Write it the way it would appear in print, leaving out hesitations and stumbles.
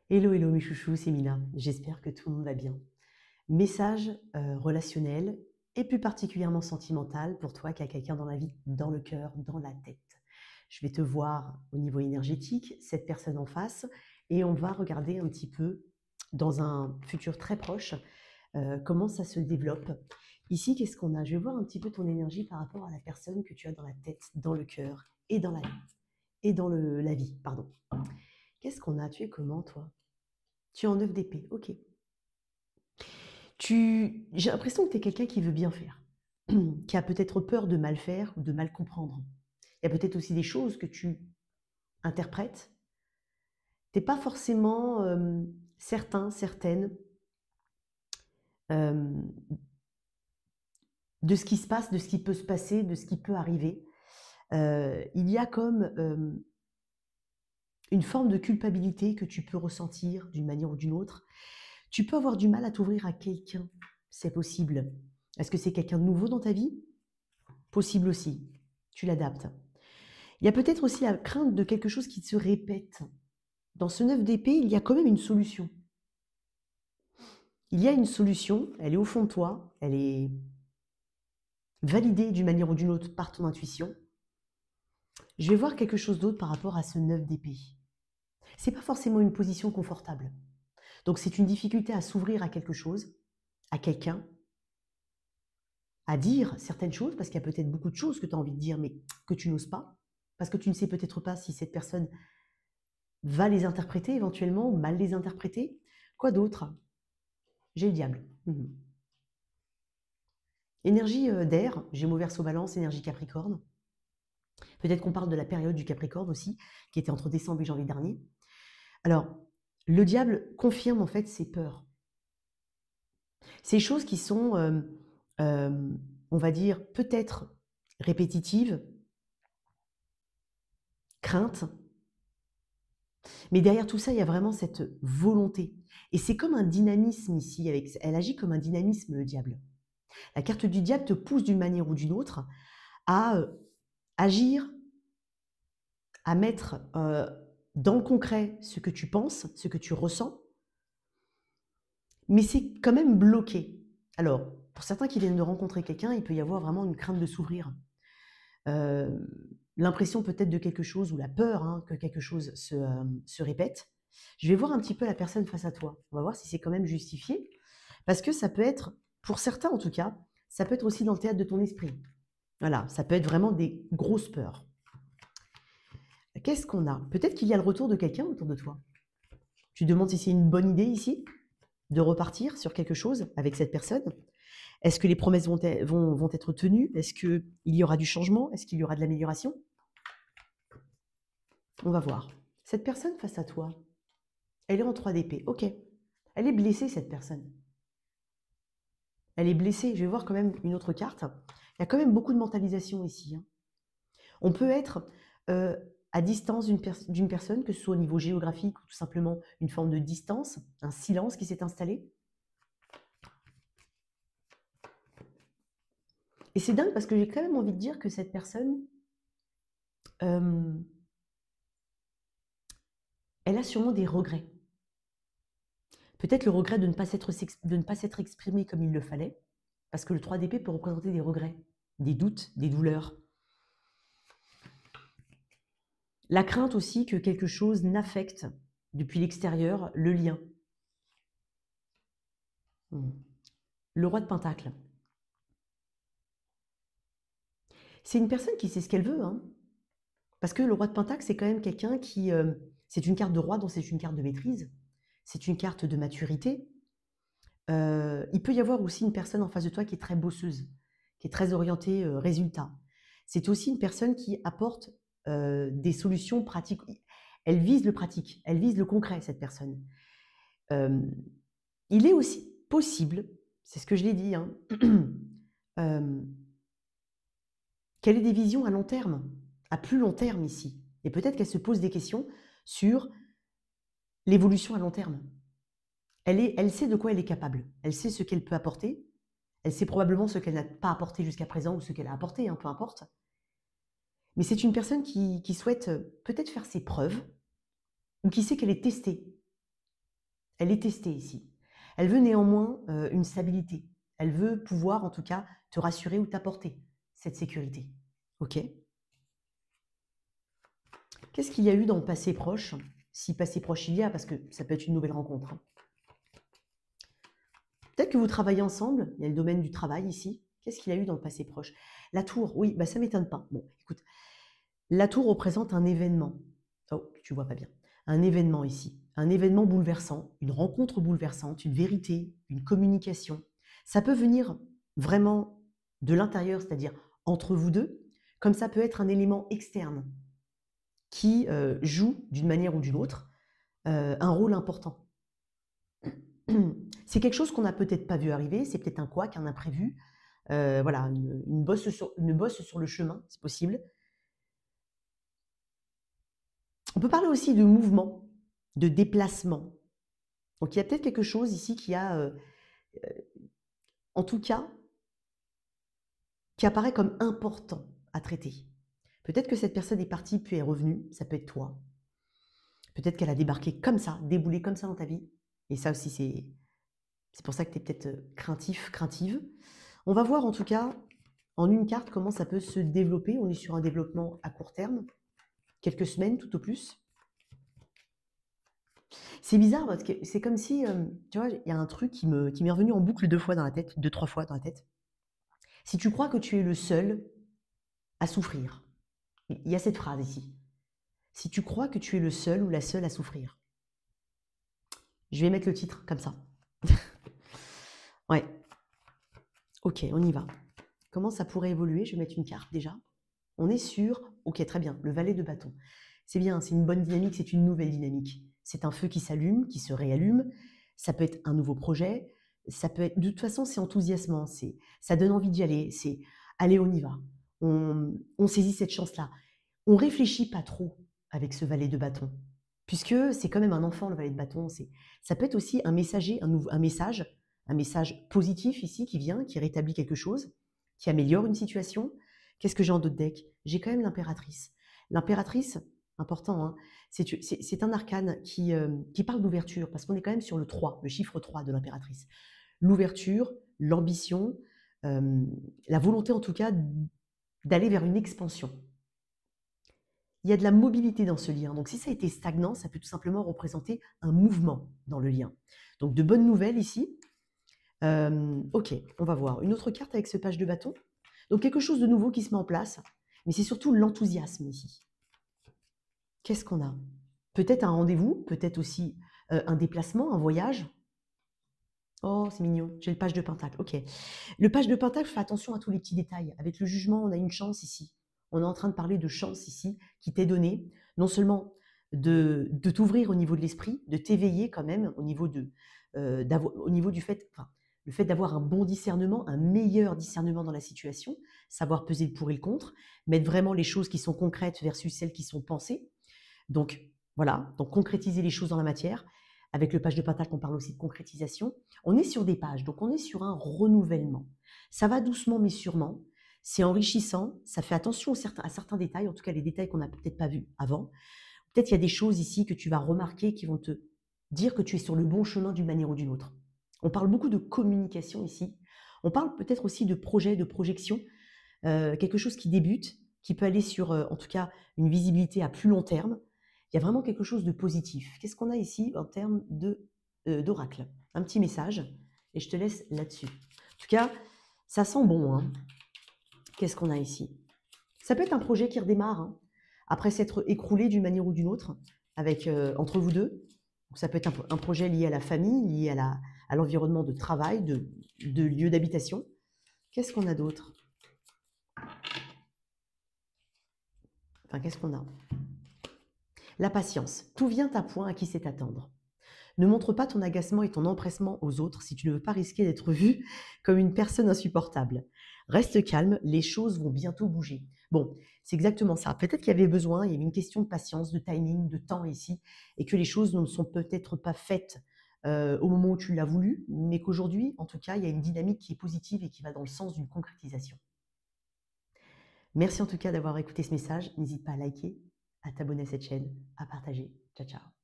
Hello, hello mes chouchous, c'est Mina. J'espère que tout le monde va bien. Message relationnel et plus particulièrement sentimental pour toi qui as quelqu'un dans la vie, dans le cœur, dans la tête. Je vais te voir au niveau énergétique, cette personne en face, et on va regarder un petit peu dans un futur très proche comment ça se développe. Ici, qu'est-ce qu'on a? Je vais voir un petit peu ton énergie par rapport à la personne que tu as dans la tête, dans le cœur et dans la vie, pardon. Qu'est-ce qu'on a? Tu es comment toi? Tu es en 9 d'épée, ok. J'ai l'impression que tu es quelqu'un qui veut bien faire, qui a peut-être peur de mal faire ou de mal comprendre. Il y a peut-être aussi des choses que tu interprètes. Tu n'es pas forcément certain, certaine euh, de ce qui se passe, de ce qui peut se passer, de ce qui peut arriver. Il y a comme une forme de culpabilité que tu peux ressentir d'une manière ou d'une autre. Tu peux avoir du mal à t'ouvrir à quelqu'un, c'est possible. Est-ce que c'est quelqu'un de nouveau dans ta vie? Possible aussi. Tu l'adaptes. Il y a peut-être aussi la crainte de quelque chose qui se répète. Dans ce 9 d'épée, il y a quand même une solution. Il y a une solution, elle est au fond de toi, elle est validée d'une manière ou d'une autre par ton intuition. Je vais voir quelque chose d'autre par rapport à ce 9 d'épée. C'est pas forcément une position confortable. Donc c'est une difficulté à s'ouvrir à quelque chose, à quelqu'un, à dire certaines choses, parce qu'il y a peut-être beaucoup de choses que tu as envie de dire, mais que tu n'oses pas, parce que tu ne sais peut-être pas si cette personne va les interpréter éventuellement, ou mal les interpréter. Quoi d'autre? J'ai le diable. Énergie d'air, Gémeaux, Verseau, Balance, énergie Capricorne. Peut-être qu'on parle de la période du Capricorne aussi, qui était entre décembre et janvier dernier. Alors, le diable confirme en fait ses peurs. Ces choses qui sont, on va dire, peut-être répétitives, craintes, mais derrière tout ça, il y a vraiment cette volonté. Et c'est comme un dynamisme ici, elle agit comme un dynamisme, le diable. La carte du diable te pousse d'une manière ou d'une autre à agir, à mettre dans le concret ce que tu penses, ce que tu ressens, mais c'est quand même bloqué. Alors, pour certains qui viennent de rencontrer quelqu'un, il peut y avoir vraiment une crainte de s'ouvrir. L'impression peut-être de quelque chose ou la peur que quelque chose se répète. Je vais voir un petit peu la personne face à toi. On va voir si c'est quand même justifié. Parce que ça peut être, pour certains en tout cas, ça peut être aussi dans le théâtre de ton esprit. Voilà, ça peut être vraiment des grosses peurs. Qu'est-ce qu'on a? Peut-être qu'il y a le retour de quelqu'un autour de toi. Tu te demandes si c'est une bonne idée ici de repartir sur quelque chose avec cette personne. Est-ce que les promesses vont être tenues? Est-ce qu'il y aura du changement? Est-ce qu'il y aura de l'amélioration? On va voir. Cette personne face à toi, elle est en 3 d'épée. Ok. Elle est blessée, cette personne. Elle est blessée. Je vais voir quand même une autre carte. Il y a quand même beaucoup de mentalisation ici. On peut être à distance d'une personne, que ce soit au niveau géographique ou tout simplement une forme de distance, un silence qui s'est installé. Et c'est dingue parce que j'ai quand même envie de dire que cette personne, elle a sûrement des regrets. Peut-être le regret de ne pas s'être exprimé comme il le fallait, parce que le 3 d'épée peut représenter des regrets, des doutes, des douleurs. La crainte aussi que quelque chose n'affecte depuis l'extérieur le lien. Le roi de Pentacle. C'est une personne qui sait ce qu'elle veut, parce que le roi de Pentacle, c'est quand même quelqu'un qui... c'est une carte de roi, donc c'est une carte de maîtrise, c'est une carte de maturité. Il peut y avoir aussi une personne en face de toi qui est très bosseuse, qui est très orientée résultat. C'est aussi une personne qui apporte des solutions pratiques. Elle vise le pratique, elle vise le concret, cette personne. Il est aussi possible, c'est ce que je l'ai dit, qu'elle ait des visions à long terme, à plus long terme ici. Et peut-être qu'elle se pose des questions sur l'évolution à long terme. Elle sait de quoi elle est capable, elle sait ce qu'elle peut apporter, elle sait probablement ce qu'elle n'a pas apporté jusqu'à présent ou ce qu'elle a apporté, peu importe. Mais c'est une personne qui souhaite peut-être faire ses preuves ou qui sait qu'elle est testée. Elle est testée ici. Elle veut néanmoins une stabilité. Elle veut pouvoir, en tout cas, te rassurer ou t'apporter cette sécurité. Ok? Qu'est-ce qu'il y a eu dans le passé proche? Si passé proche il y a, parce que ça peut être une nouvelle rencontre. Hein. Peut-être que vous travaillez ensemble, il y a le domaine du travail ici. Qu'est-ce qu'il y a eu dans le passé proche? La tour, oui, bah ça ne m'étonne pas. Bon, écoute, la tour représente un événement. Oh, tu vois pas bien. Un événement ici, un événement bouleversant, une rencontre bouleversante, une vérité, une communication. Ça peut venir vraiment de l'intérieur, c'est-à-dire entre vous deux, comme ça peut être un élément externe qui joue d'une manière ou d'une autre un rôle important. C'est quelque chose qu'on n'a peut-être pas vu arriver, c'est peut-être un couac, un imprévu, voilà, une bosse sur le chemin, c'est possible. On peut parler aussi de mouvement, de déplacement. Donc il y a peut-être quelque chose ici qui a, en tout cas, qui apparaît comme important à traiter. Peut-être que cette personne est partie puis est revenue, ça peut être toi. Peut-être qu'elle a débarqué comme ça, déboulé comme ça dans ta vie. Et ça aussi, c'est pour ça que tu es peut-être craintif, craintive. On va voir en tout cas, en une carte, comment ça peut se développer. On est sur un développement à court terme, quelques semaines tout au plus. C'est bizarre parce que c'est comme si, tu vois, il y a un truc qui m'est revenu en boucle 2 fois dans la tête, 2-3 fois dans la tête. Si tu crois que tu es le seul à souffrir, il y a cette phrase ici. Si tu crois que tu es le seul ou la seule à souffrir. Je vais mettre le titre comme ça. Ouais. Ok, on y va. Comment ça pourrait évoluer? Je vais mettre une carte déjà. On est sur, ok, très bien, le valet de bâton. C'est bien, c'est une bonne dynamique, c'est une nouvelle dynamique. C'est un feu qui s'allume, qui se réallume. Ça peut être un nouveau projet. Ça peut être, de toute façon, c'est enthousiasmant. Ça donne envie d'y aller. C'est, allez, on y va. On saisit cette chance-là. On réfléchit pas trop avec ce valet de bâton, puisque c'est quand même un enfant, le valet de bâton. Ça peut être aussi un messager, un message positif ici qui vient, qui rétablit quelque chose, qui améliore une situation. Qu'est-ce que j'ai en d'autres decks? J'ai quand même l'impératrice. L'impératrice, important, hein, c'est un arcane qui parle d'ouverture, parce qu'on est quand même sur le 3, le chiffre 3 de l'impératrice. L'ouverture, l'ambition, la volonté en tout cas d'aller vers une expansion. Il y a de la mobilité dans ce lien. Donc si ça a été stagnant, ça peut tout simplement représenter un mouvement dans le lien. Donc de bonnes nouvelles ici. Ok, on va voir. Une autre carte avec ce page de bâton. Donc quelque chose de nouveau qui se met en place, mais c'est surtout l'enthousiasme ici. Qu'est-ce qu'on a? Peut-être un rendez-vous, peut-être aussi un déplacement, un voyage. Oh, c'est mignon, j'ai le page de pentacle, ok. Le page de pentacle, fais attention à tous les petits détails. Avec le jugement, on a une chance ici. On est en train de parler de chance ici qui t'est donnée, non seulement de t'ouvrir au niveau de l'esprit, de t'éveiller quand même au niveau, au niveau du fait, enfin, le fait d'avoir un bon discernement, un meilleur discernement dans la situation, savoir peser le pour et le contre, mettre vraiment les choses qui sont concrètes versus celles qui sont pensées. Donc voilà, donc concrétiser les choses dans la matière. Avec le page de pentacle, on parle aussi de concrétisation. On est sur des pages, donc on est sur un renouvellement. Ça va doucement mais sûrement. C'est enrichissant, ça fait attention à certains détails, en tout cas les détails qu'on n'a peut-être pas vus avant. Peut-être il y a des choses ici que tu vas remarquer qui vont te dire que tu es sur le bon chemin d'une manière ou d'une autre. On parle beaucoup de communication ici. On parle peut-être aussi de projet, de projection, quelque chose qui débute, qui peut aller sur, en tout cas, une visibilité à plus long terme. Il y a vraiment quelque chose de positif. Qu'est-ce qu'on a ici en termes d'oracle? Un petit message, et je te laisse là-dessus. En tout cas, ça sent bon. Hein. Qu'est-ce qu'on a ici? Ça peut être un projet qui redémarre, hein, après s'être écroulé d'une manière ou d'une autre, avec, entre vous deux. Donc, ça peut être un projet lié à la famille, lié à l'environnement de travail, de lieu d'habitation. Qu'est-ce qu'on a d'autre? Enfin, qu'est-ce qu'on a? La patience. Tout vient à point à qui sait attendre. Ne montre pas ton agacement et ton empressement aux autres si tu ne veux pas risquer d'être vu comme une personne insupportable. Reste calme, les choses vont bientôt bouger. Bon, c'est exactement ça. Peut-être qu'il y avait besoin, il y avait une question de patience, de timing, de temps ici, et que les choses ne sont peut-être pas faites au moment où tu l'as voulu, mais qu'aujourd'hui, en tout cas, il y a une dynamique qui est positive et qui va dans le sens d'une concrétisation. Merci en tout cas d'avoir écouté ce message. N'hésite pas à liker, à t'abonner à cette chaîne, à partager. Ciao, ciao.